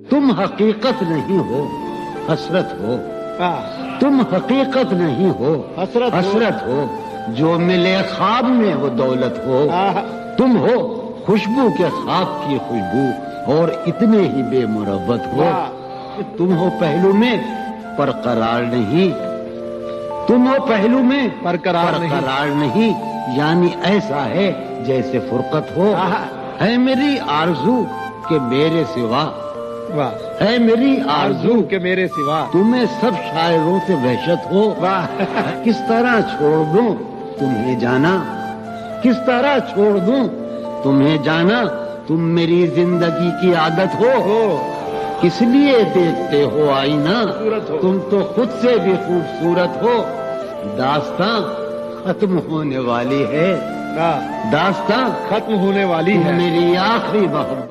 تم حقیقت نہیں ہو، حسرت ہو. تم حقیقت نہیں ہو، حسرت ہو. جو ملے خواب میں وہ دولت ہو. تم ہو خوشبو کے خواب کی خوشبو اور اتنے ہی بے مربت ہو. تم ہو پہلو میں پر قرار نہیں. تم ہو پہلو میں پر قرار نہیں. یعنی ایسا ہے جیسے فرقت ہو. ہے میری آرزو کہ میرے سوا، ہے میری آرزو کہ میرے سوا تمہیں سب شاعروں سے وحشت ہو. کس طرح چھوڑ دوں تمہیں جانا، کس طرح چھوڑ دوں تمہیں جانا. تم میری زندگی کی عادت ہو. کس لیے دیکھتے ہو آئینہ، تم تو خود سے بھی خوبصورت ہو. داستاں ختم ہونے والی ہے، داستاں ختم ہونے والی ہے. میری آخری محبت.